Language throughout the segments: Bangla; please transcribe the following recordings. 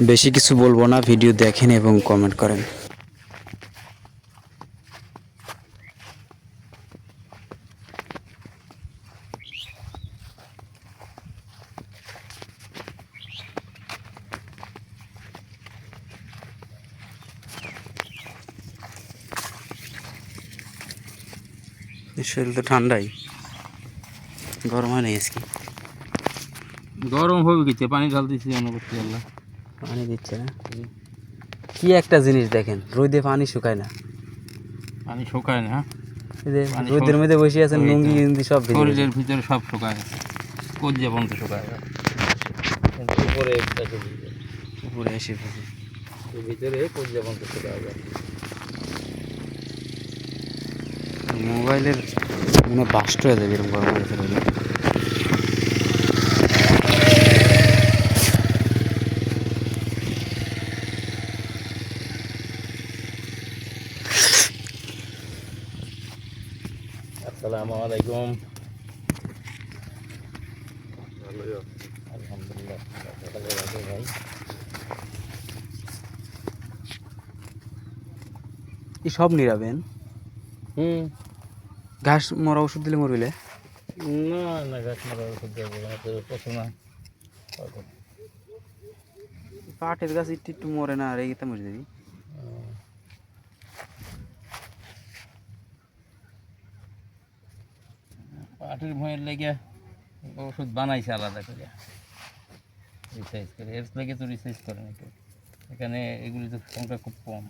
বেশি কিছু বলবো না, ভিডিও দেখেন এবং কমেন্ট করেন। শরীর তো ঠান্ডাই, গরম হয় নাই আজকে। গরম হবে কিছু, পানি ঢালতেছি মনে করছি আল্লাহ পানি দিচ্ছে না। কি একটা জিনিস দেখেন, রোদে পানি শুকায় না। পানি শুকায় না, এই যে রোদের মধ্যে বসে আছেন, লুঙ্গি গেঞ্জি সব ভিজে গেছে। শরীরের ভিতরে সব শুকায় গেছে, কলিজা পর্যন্ত শুকায় গেছে, কিন্তু উপরে উপরে এসে ভিজে। ভিতরে কলিজা পর্যন্ত শুকায় গেছে। মোবাইলের মানে বাস্ট হয়ে যাবে এরকম গরম হয়েছে রোদে। আসসালামু আলাইকুম। আলহামদুলিল্লাহ ভাই। এই সব নিরাবেন? ঘাস মরা ওষুধ দিলে মরবিলে? না না, ঘাস মারা ওষুধ দেবো না, তো পছন্দ না। পাটের গাছ একটু একটু মরে না, আর এই গেতে মরে যাবি। পাটের ভয়ের লেগে ওষুধ বানাইছে আলাদা করে, রিসার্চ করে। এর লেগে তো রিসার্চ করে না কেউ এখানে, এগুলি তো সংখ্যা খুব কম,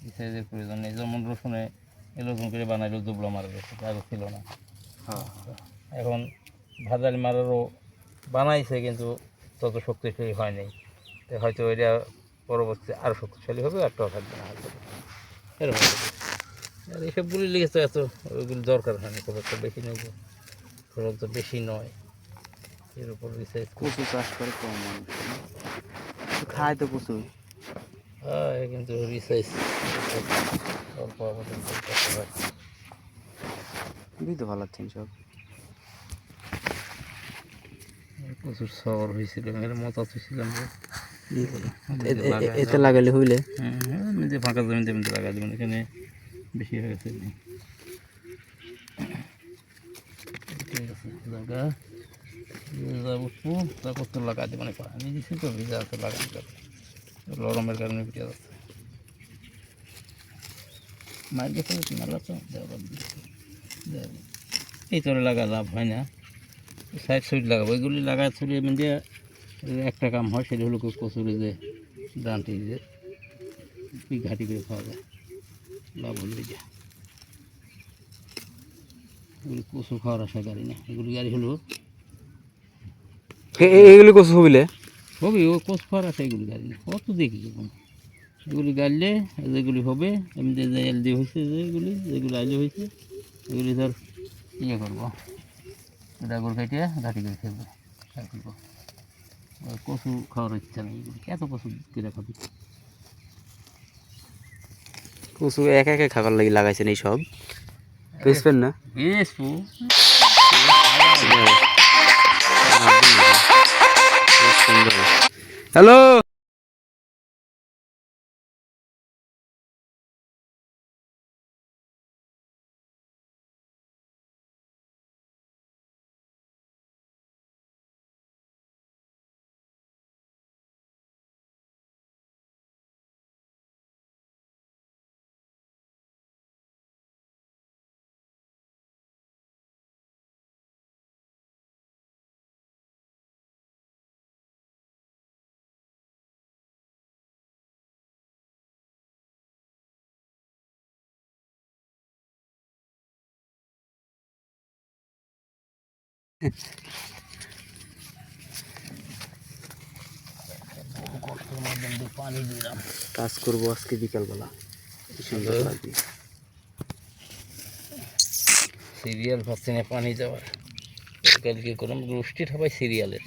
রিসার্চের প্রয়োজন নেই। যেমন রসুনে এরকম করে বানাইলো দুবলা মারার ওষুধ, আগে ছিল না। এখন ভাজালি মারারও বানাইছে, কিন্তু তত শক্তিশালী হয় নাই। তো হয়তো এটা পরবর্তীতে আরও শক্তিশালী হবে, আর টক থাকবে না হয়তো, এরকম। আর এইসবগুলি লেগেছে এত, ওইগুলি দরকার হয় না খুব একটা, বেশি নেই, খরচ তো বেশি নয়। এর উপর রিসার্চ কচু চাষ করে কম মানুষ, খায় তো কচু। হ্যাঁ, কিন্তু রিসার্চ অল্প আমাদের করতে হয়। বুঝতে ভালো লাগছেন সব। প্রচুর শহর হয়েছিল, এর মতো ছিলাম এতে লাগালে হইলে। হ্যাঁ, নিজে ফাঁকা জমিতে জমিতে লাগাই দেবেন, এখানে বেশি হয়ে গেছে। ঠিক আছে, জায়গা উঠবো, তারপর তো লাগাই দেবেন। আমি দিচ্ছি তো ভিজা আছে, লাগানো যাবে, গরমের কারণে ভিজা যাচ্ছে। মায়ের গেছে মেলা তো এই তোরে লাগা লাভ হয় না, সাইড সাইড লাগাবো। ওইগুলি লাগায় ছড়িয়ে মানে একটা কাম হয়, সেটা হলো কচুরি যে ডানটি যে ঘাটি করে খাওয়া যায়, লাভ হলো এটা। এগুলি কচু খাওয়ার আশা গাড়ি না, এগুলি গাড়ি হলো এগুলি কচু হবিলে হবে, ও কচু খাওয়ার আশা এগুলি গাড়ি না, অত দেখি এগুলি গাড়লে যেগুলি হবে এমনি যে এলডি হয়েছে, যেগুলি আইলে হয়েছে এগুলি ধর ইয়ে করবো, ডাগর কাটিয়ে ঘাটি করে খেলবো, খাই ফেলবো। কচু খাওয়ার ইচ্ছা নেই, এগুলি এত কচু কিনে খাবি। কচু এক একে খাবার লাগি লাগাইছেন এই সব, বেচবেন না? বেশু হ্যালো। পানি দিলাম, কাজ করবো আজকে বিকালবেলা, কি সুন্দর লাগবে। সিরিয়াল পাচ্ছি না পানি দেওয়ার, কালকে করলাম রুষ্টি ঠাপাই সিরিয়ালের।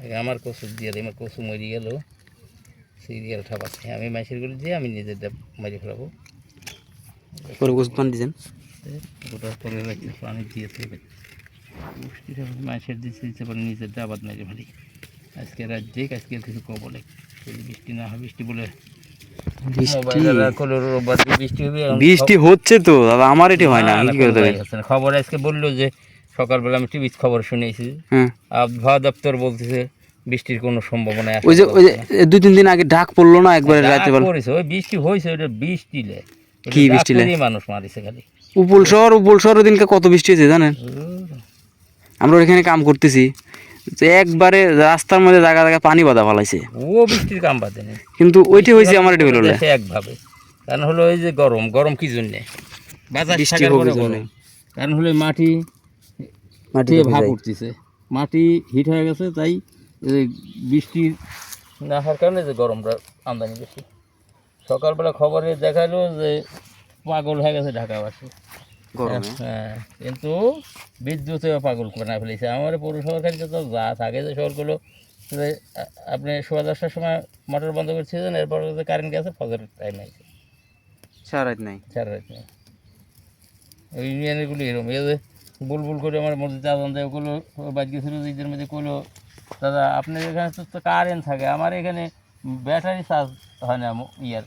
আগে আমার কচু দিয়ে আমার কচু মরি গেল, সিরিয়াল ঠাপাচ্ছি আমি মাছের করে দিয়ে আমি নিজের মারি ফেলাবো। পরে ওষুধ পানি দিয়েছেন? গোটা করে রাখছি, পানি দিয়েছে রুষ্টি ঠাপাই মাছের দিচ্ছে, ইচ্ছে করে নিজের আবাদ মেরে ফেলি। আজকে রাত দিক, আজকে কিছু কবলে যদি বৃষ্টি না হয়, বৃষ্টি বলে বৃষ্টি মোবাইলে রাখলো রোববার দিন বৃষ্টি হবে। এখন বৃষ্টি হচ্ছে তো দাদা, আমার এটি হয় না, কি করে কোনো দেবে? গায়ে হচ্ছে না। খবর আজকে বললো যে সকালবেলা আমি টিভির খবর শুনেছি, হ্যাঁ, আবহাওয়া দপ্তর বলতেছে বৃষ্টির কোনো সম্ভাবনা ওই যে আশা করা এ 2-3 দিন আগে ডাক পড়লো না একবারে ডাক রাত্রেবেলা? করেছে, ওই বৃষ্টি হয়েছে, ওটা বৃষ্টিলে কি ডাক বৃষ্টিলে? করেই মানুষ মারিছে খালি। উপল শহর দিনকে কত বৃষ্টি হয়েছে জানেন? আমরা এখানে কাম করতেছি, তো একবারে রাস্তার মধ্যে জায়গা জায়গায় পানি বাঁধা ফেলাইছে, ও বৃষ্টির কাম বাদে নেই, কিন্তু ওইটি হয়েছে আমার এটি হলো না। দেশে একভাবে। কারণ হলো এই যে গরম, গরম কি জন্যে? বাতাস বৃষ্টি থাকার হোক পরে এই জন্যে। গরম। কারণ হলো মাটি মাটি থেকে তো ভাপ ভিজাই। উঠতেছে, মাটি হিট হয়ে গেছে, তাই এই বৃষ্টি না হওয়ার কারণে যে গরমটা আমদানি বেশি। সকালবেলা খবরে দেখালো যে পাগল হয়ে গেছে ঢাকাবাসী। গরমে হ্যাঁ, কিন্তু বিদ্যুতেও পাগল করে ফেলেছে। আমার পৌরসভার কাছে তো যা থাকে যে শহরগুলো, যে আপনি 10:15টার সময় মোটর বন্ধ করছিলেন, এরপর যে কারেন্ট গেছে ফজরের টাইম আছে, সারাত নাই। সারা রাত নেই। ওই ইউনিয়নগুলো এরকম, এই যে বুলবুল করে আমার মসজিদ আজান দেয়, ওগুলো বাদ গেছিলো যে ঈদের মধ্যে করলো, দাদা আপনার এখানে তো কারেন্ট থাকে, আমার এখানে ব্যাটারি চার্জ হয় না, ইয়ার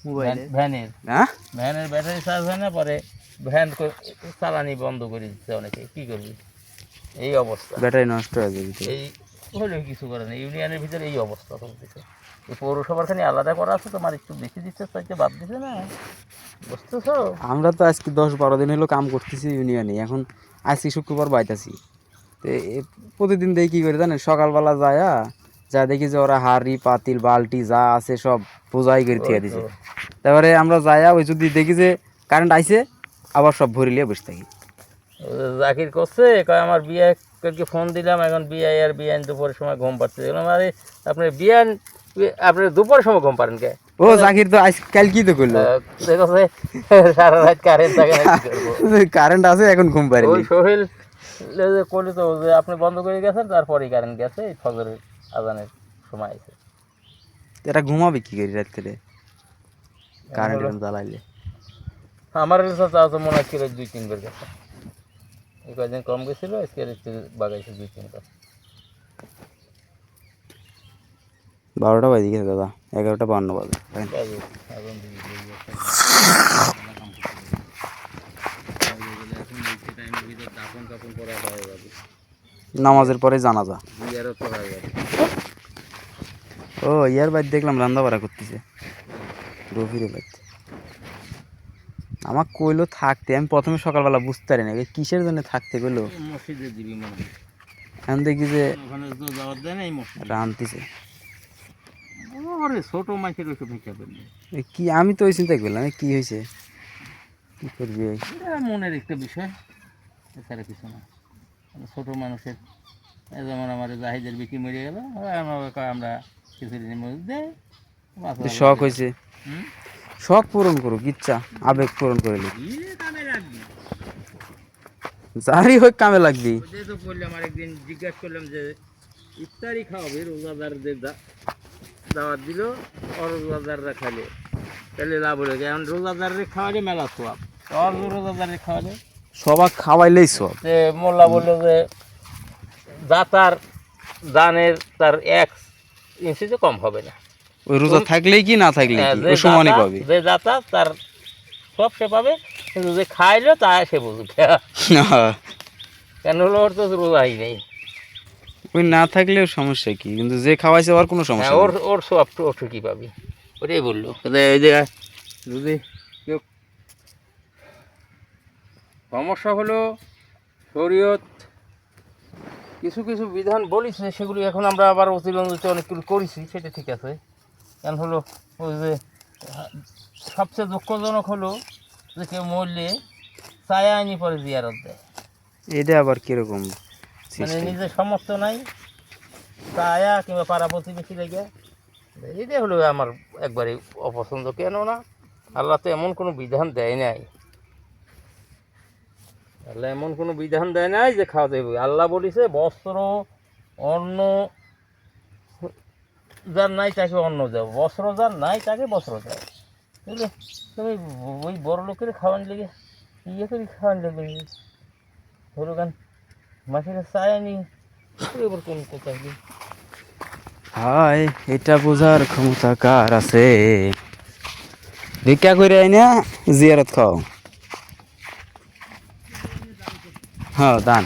মোবাইলে ভ্যানের হ্যাঁ, ভ্যানের ব্যাটারি চার্জ হয় না, পরে ভ্যান চালানি বন্ধ করে দিচ্ছে অনেকে, কী করবি? এই অবস্থা। ব্যাটারি নষ্ট হয়ে যাবে। এই হলেও কিছু করে না, ইউনিয়নের ভিতরে এই অবস্থা চলতেছে। এই পৌরসভার খানি আলাদা করা আছে, তোমার একটু বেশি দিচ্ছে, চাইতে বাদ দিছে না, বুঝতেছ? আমরা তো আজকে 10-12 দিন হলো কাম করতেছি ইউনিয়নে, এখন আজকে শুক্রবার বাইতাছি, তো প্রতিদিন দেখি কী করে জানেন, সকালবেলা যা দেখি যে ওরা হাঁড়ি পাতিল বালতি যা আছে সব বোঝাই করে ওই দিয়ে তো। দিছে। তারপরে আমরা ওই যদি দেখি যে কারেন্ট আইছে, আবার সব ভরিলিয়ে বসে থাকি। ও জাকির করছে, কয় আমার বিয়াকে ফোন দিলাম, এখন বিয়ান দুপুরের সময় ঘুম পাচ্ছে। বললাম, আরে আপনার বিয়ান, আপনি দুপুরের সময় ঘুম পারেন কে? ও জাকির তো আজ কাল কি তো করলো, দেখছে সারা রাত কারেন্ট থাকে না, কি করবো? কারেন্ট আছে এখন ঘুম পারেনি। ওই সোহেল যে করলি তো, যে আপনি বন্ধ করে গেছেন, তারপরেই কারেন্ট গেছে, এই ফজরের আজানের সময় আছে। এটা ঘুমাবে কি করি রাত্রে কারেন্ট এখন জ্বালাইলে? আমার রিচার্জ তাও তো মনে হচ্ছিল 2-3 বার গেছে, এই কয়েকদিন কম গেছিল, আজকে একটু বাগাইছে 2-3 বার। 12টা বাজে গেছে দাদা, 11:52 বাজে। বাজে, আগুন দিয়ে দিয়ে গেছে। এখন এই টাইমের ভিতর দাফন কাপন করা হয়ে যাবে, নামাজের পরে জানাজা। বিয়ারও তো হয়ে যাবে। ও ইয়ার বাইর দেখলাম রান্না বাড়া করতেছে গভীরে বাইর। আমার কইলো থাকতে, আমি প্রথমে সকালবেলা বুঝতে পারি না কিসের জন্য থাকতে কইলো, মসজিদে দিবি মনে হয়, এখন দেখি যে ওখানে তো যাওয়ার দেয় না, এই মসজিদ রানতেছে। ওরে ছোট মাছের ওইসব হিসাব নেই, কি আমি তো ওই চিন্তা করলাম কি হয়েছে, কি করবি ওই? এটা মনের একটা বিষয়, এছাড়া কিছু না। ছোট মানুষের, যেমন আমার জাহিদের বিক্রি মরে গেল, আমরা কিছুদিনের মধ্যে দেয় শখ হয়েছে, শখ পূরণ করুক, ইচ্ছা আবেগ পূরণ করে নিক, কামে লাগবে। যারই হোক কামে লাগবি। ওটাই তো বললাম, আরেকদিন জিজ্ঞাসা করলাম যে ইফতারি খাওয়াবে, রোজাদারদের দাওয়াত দিল, অরোজাদাররা খাইলে তাহলে লাভ হলো, এখন রোজাদারের খাওয়ালে মেলা সোয়াব, রোজাদারের খাওয়ালে সবাক খাওয়াইলেই সব। যে মোল্লা বললো যে দাতার দানের তার 1 ইঞ্চিতে কম হবে না, ওই রোজা থাকলেই কি না থাকলে কি ওই সমানই পাবে। যে দাতা তার সব সে পাবে, কিন্তু যে খাইলো তা সে বুঝবে। কেন হলো, ওর তো রোজাই নেই, ওই না থাকলেও সমস্যা কি, কিন্তু যে খাওয়াইছে আর কোনো সমস্যা ওর নেই। ওর সব ওর ঠিকই পাবি, ওটাই বললো। এই যে যদি কেউ সমস্যা হলো, শরীয়ত কিছু কিছু বিধান বলিছে, সেগুলি এখন আমরা আবার অতিরঞ্জিত অনেকগুলো করেছি, সেটা ঠিক আছে। কেন হলো, ওই যে সবচেয়ে দুঃখজনক হলো যে কেউ মরলে ছায়া আইনি পরে জিয়ারত দেয়, এটা আবার কিরকম মানে সিস্টেম? নিজের সামর্থ্য নাই, ছায়া কিংবা পাড়া প্রতিবেশী লেগে, এটা হলো আমার একবারে অপছন্দ। কেন না, আল্লাহ তো এমন কোনো বিধান দেয় নাই, আল্লাহ এমন কোনো বিধান দেয় নাই যে খাওয়াতে হবে। আল্লাহ বলিছে বস্ত্র অন্ন যার নাই তাকে অন্ন দাও, বস্ত্র যার নাই তাকে বস্ত্র দাও, বুঝলে? তুমি ওই বড় লোকের খাওয়ান লেগে ইয়ে করে খাওয়ান লেগে ধরো গান মাসের চায় নি, এবার কোন কোথায় হায় এটা বোঝার ক্ষমতা কার আছে? ভিক্ষা করে আইনা জিয়ারত খাও। হ্যাঁ দান